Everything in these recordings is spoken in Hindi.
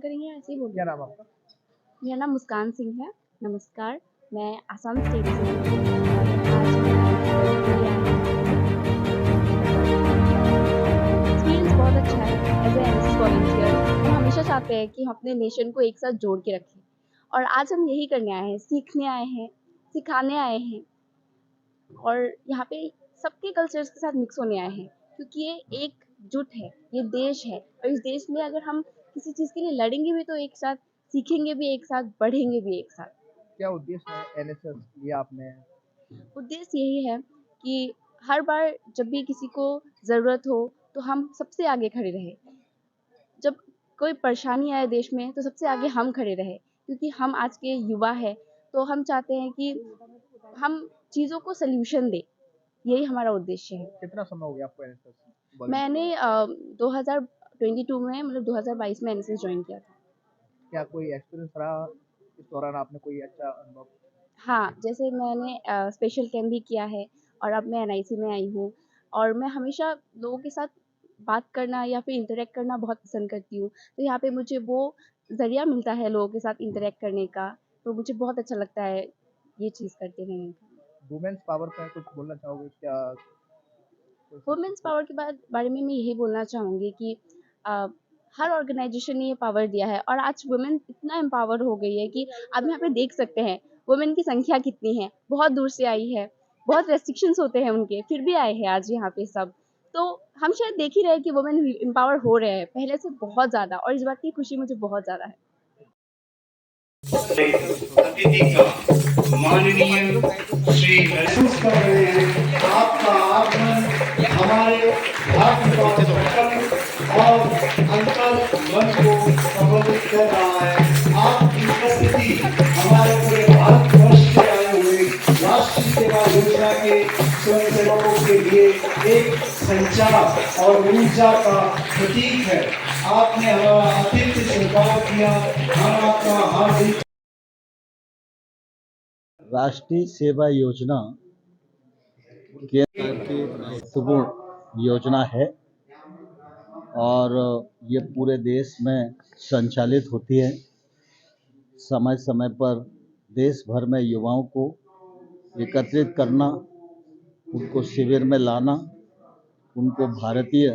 करेंगे या ऐसे ही बोलें? क्या नाम आपका? मेरा नाम मुस्कान सिंह है। नमस्कार, मैं आसाम स्टेट से हूँ और आज एक्सपीरियंस बहुत अच्छा है एज़ अ एनएसएस वॉलंटियर। हम हमेशा चाहते हैं कि हम अपने नेशन को एक साथ जोड़ के रखें और आज हम यही करने आए हैं, सीखने आए हैं, सिखाने आए हैं और यहाँ पे सबके कल्चर्स के साथ मिक्स होने आए हैं क्योंकि ये एकजुट है, ये देश है और इस देश में अगर हम किसी चीज़ के लिए लड़ेंगे भी तो एक साथ, सीखेंगे भी एक साथ, बढ़ेंगे भी एक साथ। क्या उद्देश्य है एनएसएस लिया आपने? उद्देश्य यही है कि हर बार जब भी किसी को ज़रूरत हो तो हम सबसे आगे खड़े रहें। जब कोई परेशानी आए देश में तो सबसे आगे हम खड़े रहें क्योंकि हम आज के युवा हैं तो हम चाहते हैं कि हम चीज़ों को सॉल्यूशन दें। यही हमारा उद्देश्य है। कितना समय हो गया आपको एनएसएस मैंने 2022 में मतलब 2022 में एनएसएस ज्वाइन किया था। क्या कोई एक्सपीरियंस रहा इस दौरान आपने कोई अच्छा अनुभव? हाँ, जैसे मैंने स्पेशल कैंप भी किया है और अब मैं एनआईसी में आई हूँ और मैं हमेशा लोगों के साथ बात करना या फिर इंटरैक्ट करना बहुत पसंद करती हूँ। तो यहाँ पे मुझे वो ज़रिया मिलता है लोगों के साथ इंटरैक्ट करने का, तो मुझे बहुत अच्छा लगता है ये चीज़ करते रहने का। वुमेन्स पावर पे कुछ बोलना चाहोगे क्या? वुमेन्स पावर के बारे में मैं यही बोलना चाहूँगी कि अ, हर ऑर्गेनाइजेशन ने ये पावर दिया है और आज वुमेन इतना एम्पावर हो गई है कि आप यहाँ पे देख सकते हैं वुमेन की संख्या कितनी है, बहुत दूर से आई है, बहुत रेस्ट्रिक्शंस होते हैं उनके, फिर भी आए हैं आज यहाँ पे सब। तो हम शायद देख ही रहे हैं कि वुमेन एम्पावर हो रहे हैं पहले से बहुत ज़्यादा और इस बात की खुशी मुझे बहुत ज़्यादा है। अतिथि का माननीय श्री महसूस कर रहे हैं आपका आगमन हमारे और अंतर मन को प्रबोधित कर रहा है। आपकी उपस्थिति हमारे पूरे भारतवर्ष से आए हुए राष्ट्रीय सेवा योजना के स्वयंसेवकों के लिए एक संचार और ऊर्जा का प्रतीक है। आपने हमारा आतिथ्य स्वीकार किया, हम आपका हार्दिक। राष्ट्रीय सेवा योजना केंद्र की महत्वपूर्ण योजना है और ये पूरे देश में संचालित होती है। समय समय पर देश भर में युवाओं को एकत्रित करना, उनको शिविर में लाना, उनको भारतीय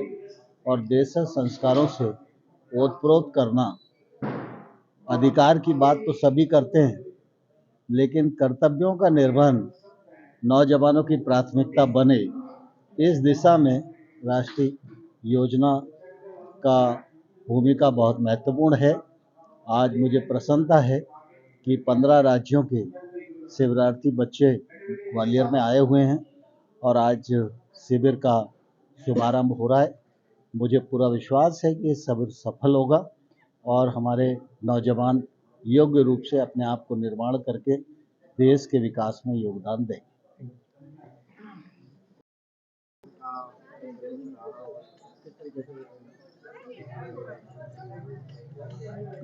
और देशी संस्कारों से ओतप्रोत करना। अधिकार की बात तो सभी करते हैं, लेकिन कर्तव्यों का निर्वहन नौजवानों की प्राथमिकता बने, इस दिशा में राष्ट्रीय योजना का भूमिका बहुत महत्वपूर्ण है। आज मुझे प्रसन्नता है कि 15 राज्यों के शिविरार्थी बच्चे ग्वालियर में आए हुए हैं और आज शिविर का शुभारंभ हो रहा है। मुझे पूरा विश्वास है कि शिविर सफल होगा और हमारे नौजवान योग्य रूप से अपने आप को निर्माण करके देश के विकास में योगदान देंगे।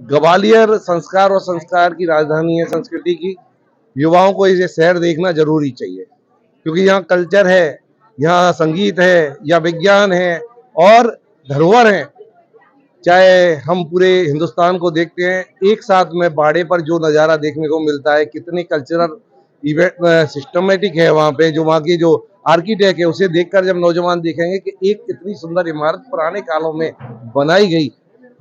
ग्वालियर संस्कार और संस्कार की राजधानी है, संस्कृति की। युवाओं को इसे शहर देखना जरूरी चाहिए क्योंकि यहाँ कल्चर है, यहाँ संगीत है, या विज्ञान है और धरोहर है। चाहे हम पूरे हिंदुस्तान को देखते हैं, एक साथ में बाड़े पर जो नज़ारा देखने को मिलता है, कितने कल्चरल इवेंट सिस्टमेटिक है वहाँ पे, जो वहाँ की जो आर्किटेक्ट है उसे देखकर जब नौजवान देखेंगे कि एक कितनी सुंदर इमारत पुराने कालों में बनाई गई,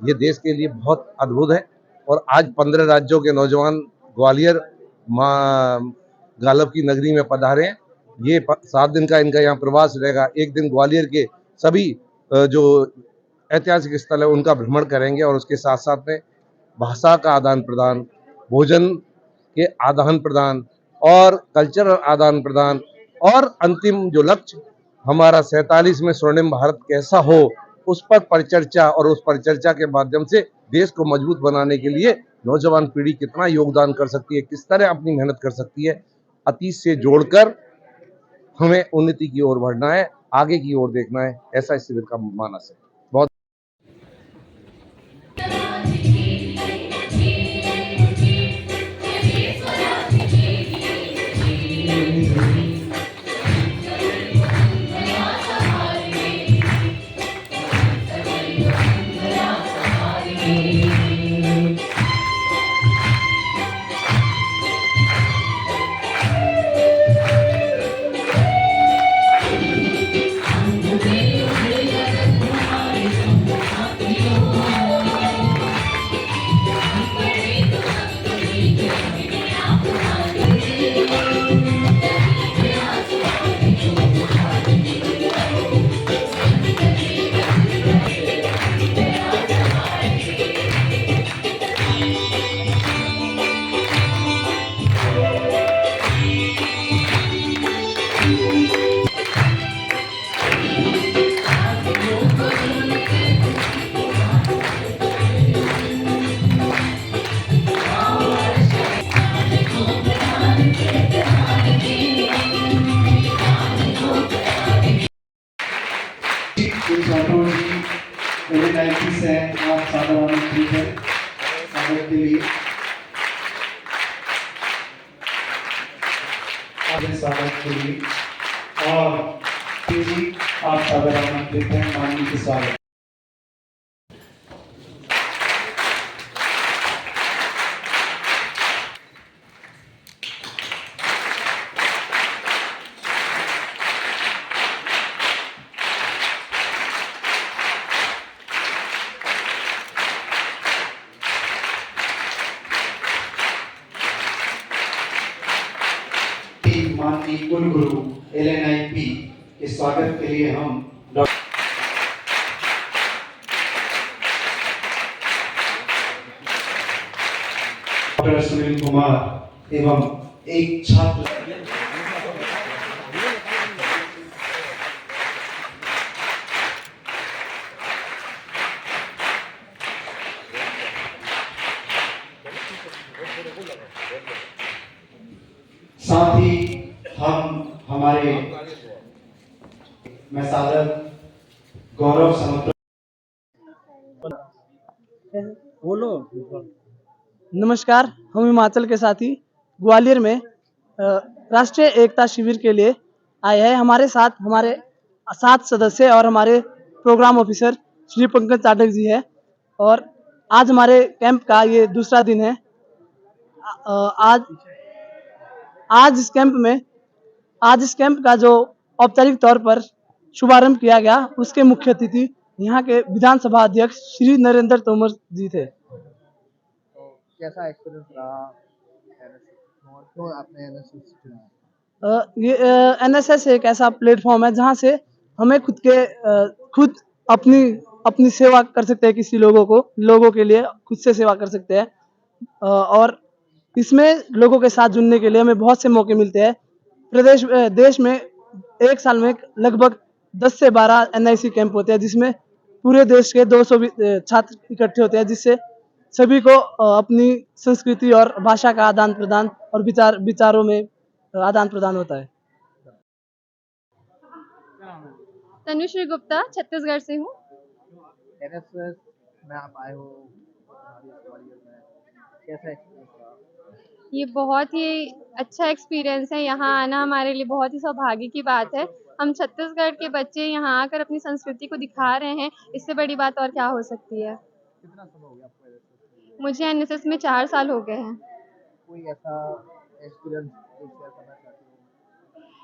ये देश के लिए बहुत अद्भुत है। और आज 15 राज्यों के नौजवान ग्वालियर माँ गालब की नगरी में पधारे हैं। ये 7 दिन का इनका यहाँ प्रवास रहेगा। एक दिन ग्वालियर के सभी जो ऐतिहासिक स्थल है उनका भ्रमण करेंगे और उसके साथ साथ में भाषा का आदान प्रदान, भोजन के आदान प्रदान और कल्चरल आदान प्रदान, और अंतिम जो लक्ष्य हमारा 47 में स्वर्णिम भारत कैसा हो, उस पर परिचर्चा, और उस परिचर्चा के माध्यम से देश को मजबूत बनाने के लिए नौजवान पीढ़ी कितना योगदान कर सकती है, किस तरह अपनी मेहनत कर सकती है, अतीत से जोड़कर हमें उन्नति की ओर बढ़ना है, आगे की ओर देखना है। ऐसा इस शिविर का मानस है। बहुत स्वागत के लिए आपके स्वागत के लिए और जी आप सादर आमंत्रित हैं माननीय के स्वागत। माननीय कुलगुरु LNIP के स्वागत के लिए हम डॉक्टर सुनील कुमार एवं एक छात्र साथ ही हम हमारे मैं सादर गौरव समुद्र बोलो। नमस्कार, हम हिमाचल के साथी ग्वालियर में राष्ट्रीय एकता शिविर के लिए आए हैं। हमारे साथ हमारे 7 सदस्य और हमारे प्रोग्राम ऑफिसर श्री पंकज चाटक जी है और आज हमारे कैंप का ये दूसरा दिन है। आज इस कैंप का जो औपचारिक तौर पर शुभारंभ किया गया उसके मुख्य अतिथि यहाँ के विधानसभा अध्यक्ष श्री नरेंद्र तोमर जी थे। तो कैसा एक्सपीरियंस रहा एनएसएस, क्यों आपने एनएसएस चुना? ये एनएसएस एक ऐसा प्लेटफॉर्म है जहाँ से हमें खुद अपनी सेवा कर सकते हैं। किसी लोगों के लिए खुद से सेवा कर सकते हैं और इसमें लोगों के साथ जुड़ने के लिए हमें बहुत से मौके मिलते हैं। देश में एक साल में लगभग 10 से 12 एनआईसी कैंप होते हैं जिसमें पूरे देश के 200 छात्र इकट्ठे होते हैं, जिससे सभी को अपनी संस्कृति और भाषा का आदान प्रदान और विचारों में आदान प्रदान होता है। तनुश्री गुप्ता छत्तीसगढ़ से हूँ। एनएसएस में आप आए हो ग्वालियर में, कैसा एक्सपीरियंस रहा? ये बहुत ही अच्छा एक्सपीरियंस है। यहाँ आना हमारे लिए बहुत ही सौभाग्य की बात है। हम छत्तीसगढ़ के बच्चे यहाँ आकर अपनी संस्कृति को दिखा रहे हैं, इससे बड़ी बात और क्या हो सकती है। कितना समय हो गया आपको एनएसएस? मुझे एनएसएस में 4 साल हो गए हैं। कोई ऐसा एक्सपीरियंस जो शेयर करना चाहते हो?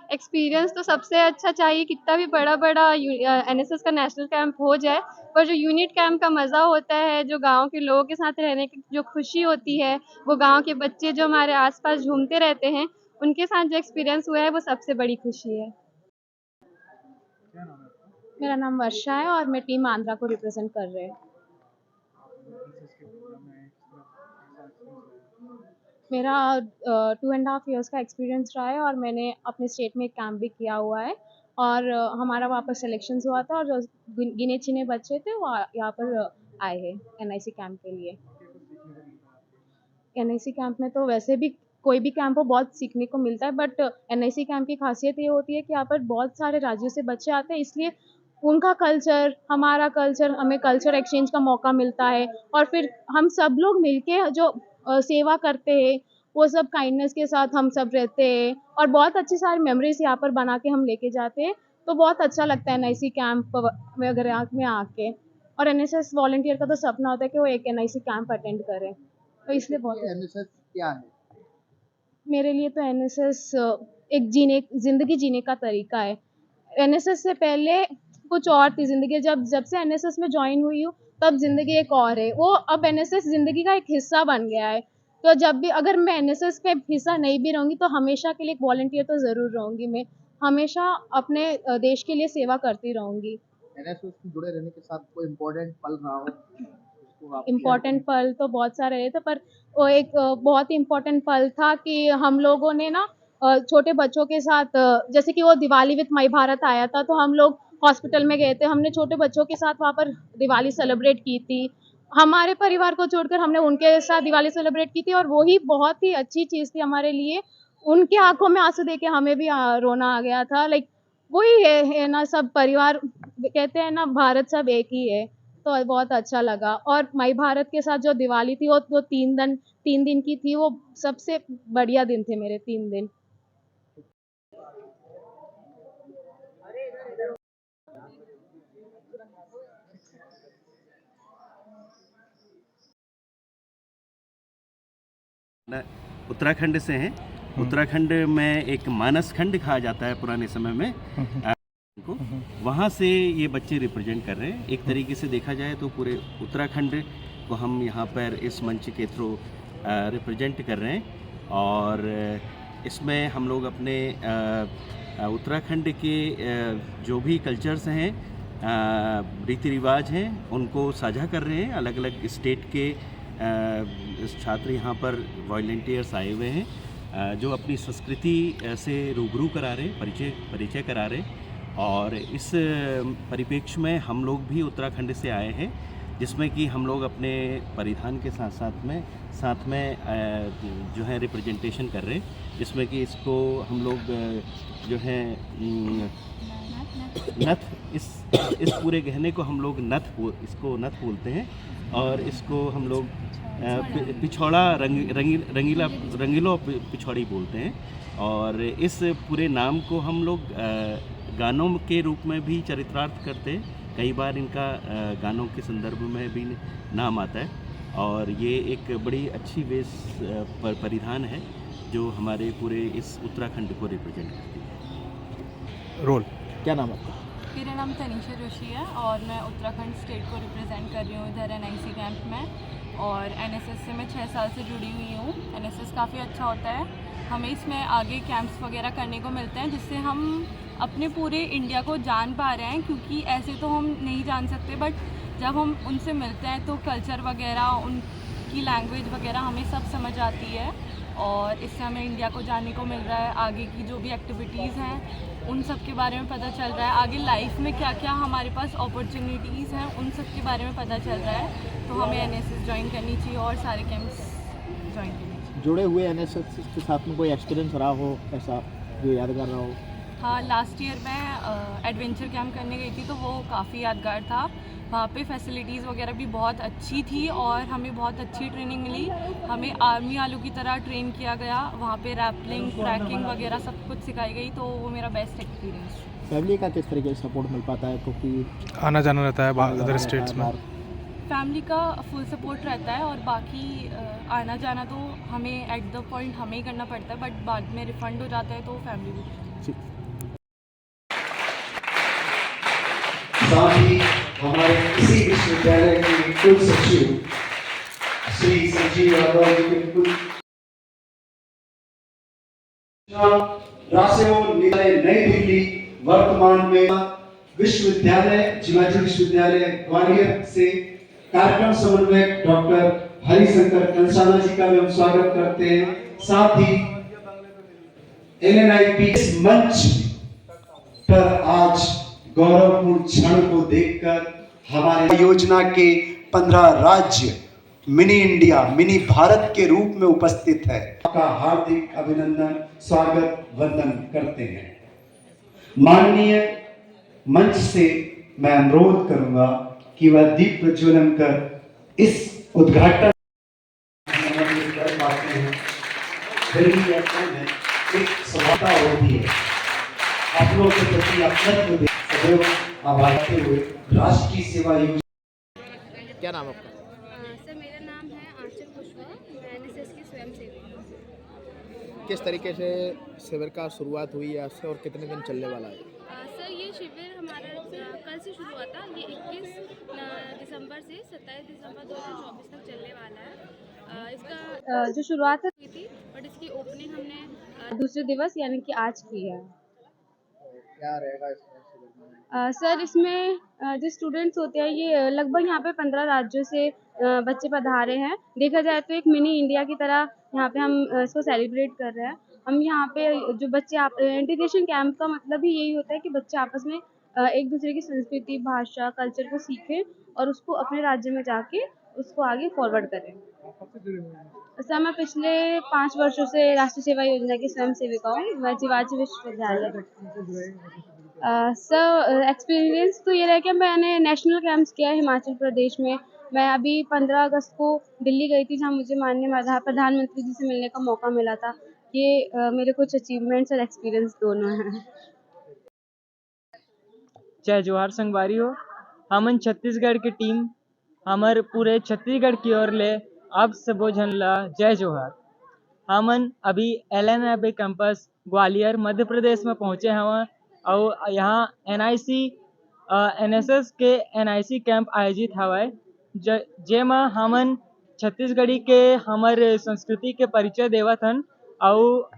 एक्सपीरियंस तो सबसे अच्छा चाहिए, कितना भी बड़ा एनएसएस का नेशनल कैंप हो जाए, पर जो यूनिट कैंप का मज़ा होता है, जो गांव के लोगों के साथ रहने की जो खुशी होती है, वो गांव के बच्चे जो हमारे आसपास झूमते रहते हैं उनके साथ जो एक्सपीरियंस हुआ है वो सबसे बड़ी खुशी है। क्या नाम है आपका? मेरा नाम वर्षा है और मैं टीम आंध्रा को रिप्रेजेंट कर रहे हैं। एनएसएस के प्रोग्राम में कैसा एक्सपीरियंस रहा? मेरा 2.5 इयर्स का एक्सपीरियंस रहा है और मैंने अपने स्टेट में एक कैंप भी किया हुआ है और हमारा वहाँ पर सिलेक्शंस हुआ था और जो गिने चुने बच्चे थे वो यहाँ पर आए हैं एनआईसी कैंप के लिए। एनआईसी कैंप में तो वैसे भी कोई भी कैंप हो बहुत सीखने को मिलता है, बट एनआईसी कैंप की खासियत ये होती है कि यहाँ पर बहुत सारे राज्यों से बच्चे आते हैं, इसलिए उनका कल्चर, हमारा कल्चर, हमें कल्चर एक्सचेंज का मौका मिलता है और फिर हम सब लोग मिलके जो सेवा करते हैं वो सब काइंडनेस के साथ हम सब रहते हैं और बहुत अच्छी सारी मेमोरीज यहाँ पर बना के हम लेके जाते हैं। तो बहुत अच्छा लगता है एनआईसी कैंप में अगर में आके, और एनएसएस वॉलंटियर का तो सपना होता है कि वो एक एनआईसी कैंप अटेंड करें, तो इसलिए बहुत एनएसएस क्या है? मेरे लिए तो एनएसएस एक जिंदगी जीने का तरीका है। एनएसएस से पहले कुछ और थी जिंदगी, जब से एनएसएस में ज्वाइन हुई हूँ तब जिंदगी एक और है। वो अब एनएसएस जिंदगी का एक हिस्सा बन गया है, तो जब भी अगर मैं एनएसएस का हिस्सा नहीं भी रहूँगी तो हमेशा के लिए एक वॉलंटियर तो ज़रूर रहूँगी। मैं हमेशा अपने देश के लिए सेवा करती रहूँगी। एनएसएस से जुड़े रहने के साथ कोई इम्पोर्टेंट पल रहा हो जिसको आप इम्पॉर्टेंट पल तो बहुत सारे रहे थे, पर वो एक बहुत ही इम्पॉर्टेंट पल था कि हम लोगों ने ना छोटे बच्चों के साथ जैसे कि वो दिवाली विद माई भारत आया था, तो हम लोग हॉस्पिटल में गए थे, हमने छोटे बच्चों के साथ वहाँ पर दिवाली सेलिब्रेट की थी। हमारे परिवार को छोड़कर हमने उनके साथ दिवाली सेलिब्रेट की थी और वही बहुत ही अच्छी चीज़ थी हमारे लिए। उनकी आंखों में आंसू देख के हमें भी रोना आ गया था। लाइक वही है ना, सब परिवार कहते हैं ना, भारत सब एक ही है। तो बहुत अच्छा लगा। और माई भारत के साथ जो दिवाली थी वो 3 दिन की थी, वो सबसे बढ़िया दिन थे मेरे 3 दिन। उत्तराखंड से हैं। उत्तराखंड में एक मानस खंड कहा जाता है पुराने समय में को, वहाँ से ये बच्चे रिप्रेजेंट कर रहे हैं। एक तरीके से देखा जाए तो पूरे उत्तराखंड को हम यहाँ पर इस मंच के थ्रू रिप्रेजेंट कर रहे हैं। और इसमें हम लोग अपने उत्तराखंड के जो भी कल्चर्स हैं, रीति रिवाज हैं, उनको साझा कर रहे हैं। अलग अलग स्टेट के छात्र यहाँ पर वॉलंटियर्स आए हुए हैं जो अपनी संस्कृति से रूबरू करा रहे हैं, परिचय करा रहे हैं। और इस परिप्रेक्ष्य में हम लोग भी उत्तराखंड से आए हैं, जिसमें कि हम लोग अपने परिधान के साथ में जो है रिप्रेजेंटेशन कर रहे हैं, जिसमें कि इसको हम लोग जो है नथ, इस पूरे गहने को हम लोग इसको नथ बोलते हैं। और इसको हम लोग पिछौड़ा रंगीला पिछौड़ी बोलते हैं। और इस पूरे नाम को हम लोग गानों के रूप में भी चरितार्थ करते हैं। कई बार इनका गानों के संदर्भ में भी नाम आता है। और ये एक बड़ी अच्छी परिधान है जो हमारे पूरे इस उत्तराखंड को रिप्रेजेंट करती है। रोल क्या नाम आपका? मेरा नाम तनीषा जोशी है और मैं उत्तराखंड स्टेट को रिप्रेजेंट कर रही हूँ इधर NIC कैंप में। और NSS से मैं 6 साल से जुड़ी हुई हूँ। NSS काफ़ी अच्छा होता है, हमें इसमें आगे कैंप्स वगैरह करने को मिलते हैं, जिससे हम अपने पूरे इंडिया को जान पा रहे हैं। क्योंकि ऐसे तो हम नहीं जान सकते, बट जब हम उनसे मिलते हैं तो कल्चर वगैरह, उनकी लैंग्वेज वगैरह हमें सब समझ आती है। और इससे हमें इंडिया को जानने को मिल रहा है, आगे की जो भी एक्टिविटीज़ हैं उन सब के बारे में पता चल रहा है, आगे लाइफ में क्या क्या हमारे पास अपॉर्चुनिटीज़ हैं उन सब के बारे में पता चल रहा है। तो हमें NSS ज्वाइन करनी चाहिए और सारे कैंप्स ज्वाइन करनी चाहिए। जुड़े हुए NSS के साथ में कोई एक्सपीरियंस रहा हो ऐसा जो यादगार रहा हो? हाँ, लास्ट ईयर मैं एडवेंचर कैंप करने गई थी, तो वो काफ़ी यादगार था। वहाँ पे फैसिलिटीज़ वगैरह भी बहुत अच्छी थी और हमें बहुत अच्छी ट्रेनिंग मिली। हमें आर्मी वालों की तरह ट्रेन किया गया, वहाँ पे रैपलिंग, ट्रैकिंग वगैरह सब कुछ सिखाई गई, तो वो मेरा बेस्ट एक्सपीरियंस। फैमिली का किस तरीके से सपोर्ट मिल पाता है, क्योंकि आना जाना रहता है अदर स्टेट्स में? फैमिली का फुल सपोर्ट रहता है और बाकी आना जाना तो हमें एट द पॉइंट हमें ही करना पड़ता है, बट बाद में रिफंड हो जाता है तो फैमिली भी। साथ ही हमारे इसी विश्वविद्यालय के कुल सचिव श्री संजीव यादव जी के कुल राष्ट्रीय नई दिल्ली वर्तमान में विश्वविद्यालय जिलाजी विश्वविद्यालय ग्वालियर से कार्यक्रम समन्वयक डॉक्टर हरिशंकर कंसाना जी का भी हम स्वागत करते हैं। साथ ही LNIP इस मंच पर आज गौरवपूर्ण क्षण को देखकर हमारे योजना के 15 राज्य मिनी इंडिया, मिनी भारत के रूप में उपस्थित है। आपका हार्दिक अभिनंदन, स्वागत, वंदन करते हैं। माननीय मंच से मैं अनुरोध करूंगा कि वह दीप प्रज्वलन कर इस उद्घाटन कर पाते हैं। दिल्ली में एक सभ्यता होती है, अपनों के प्रति अपनत्व सदैव आभारते हुए राष्ट्रीय सेवा योजना। क्या नाम आपका? सर, मेरा नाम है आंचल कुशवाहा, मैं NSS की स्वयंसेवी हूँ। किस तरीके से शिविर का शुरुआत हुई है और कितने दिन चलने वाला है? सर, ये शिविर हमारा कल से शुरू हुआ था। ये 21 दिसंबर से 27 दिसंबर 2024 तक चलने वाला है। इसका जो शुरुआत हुई थी, बट इसकी ओपनिंग हमने दूसरे दिवस यानी कि आज की है। क्या रहेगा इसमें? सर, इसमें जो स्टूडेंट्स होते हैं ये लगभग यहाँ पे 15 राज्यों से बच्चे पधारे हैं। देखा जाए तो एक मिनी इंडिया की तरह यहाँ पे हम इसको सेलिब्रेट कर रहे हैं। हम यहाँ पे जो बच्चे इंटीग्रेशन कैंप का मतलब ही यही होता है कि बच्चे आपस में एक दूसरे की संस्कृति, भाषा, कल्चर को सीखें और उसको अपने राज्य में जाके उसको आगे फॉरवर्ड करें। सर, मैं पिछले 5 वर्षों से राष्ट्रीय सेवा योजना की स्वयं सेविका हूँ। मैं जिवाजी विश्वविद्यालय सर एक्सपीरियंस तो ये रहा कि मैंने नेशनल कैंप्स किया है हिमाचल प्रदेश में। मैं अभी 15 अगस्त को दिल्ली गई थी, जहाँ मुझे माननीय प्रधानमंत्री जी से मिलने का मौका मिला था। ये मेरे कुछ अचीवमेंट्स और एक्सपीरियंस दोनों हैं। जय जोहार संगवारी हो। हमन छत्तीसगढ़ की टीम हमर पूरे छत्तीसगढ़ की ओर ले अब सबो झन ला जय जोहार। हमन अभी LNAB कैंपस ग्वालियर मध्य प्रदेश में पहुंचे हवन और यहाँ NSS के NIC कैंप आयोजित हवय जेमा हमन छत्तीसगढ़ी के हमर संस्कृति के परिचय देवत हन और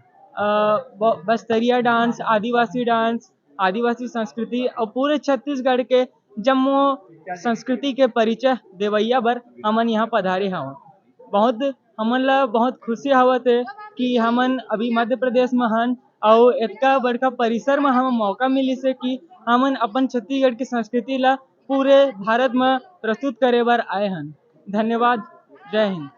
बस्तरिया डांस, आदिवासी संस्कृति और पूरे छत्तीसगढ़ के जम्मो संस्कृति के परिचय देवैया बर हमन यहाँ पधारे हवन। बहुत हमन ला बहुत खुशी होवत है कि हमन अभी मध्य प्रदेश में हन और इतना बड़का परिसर में हमें मौका मिली से कि हमन अपन छत्तीसगढ़ की संस्कृति ला पूरे भारत में प्रस्तुत करे बर आए हन। धन्यवाद। जय हिंद।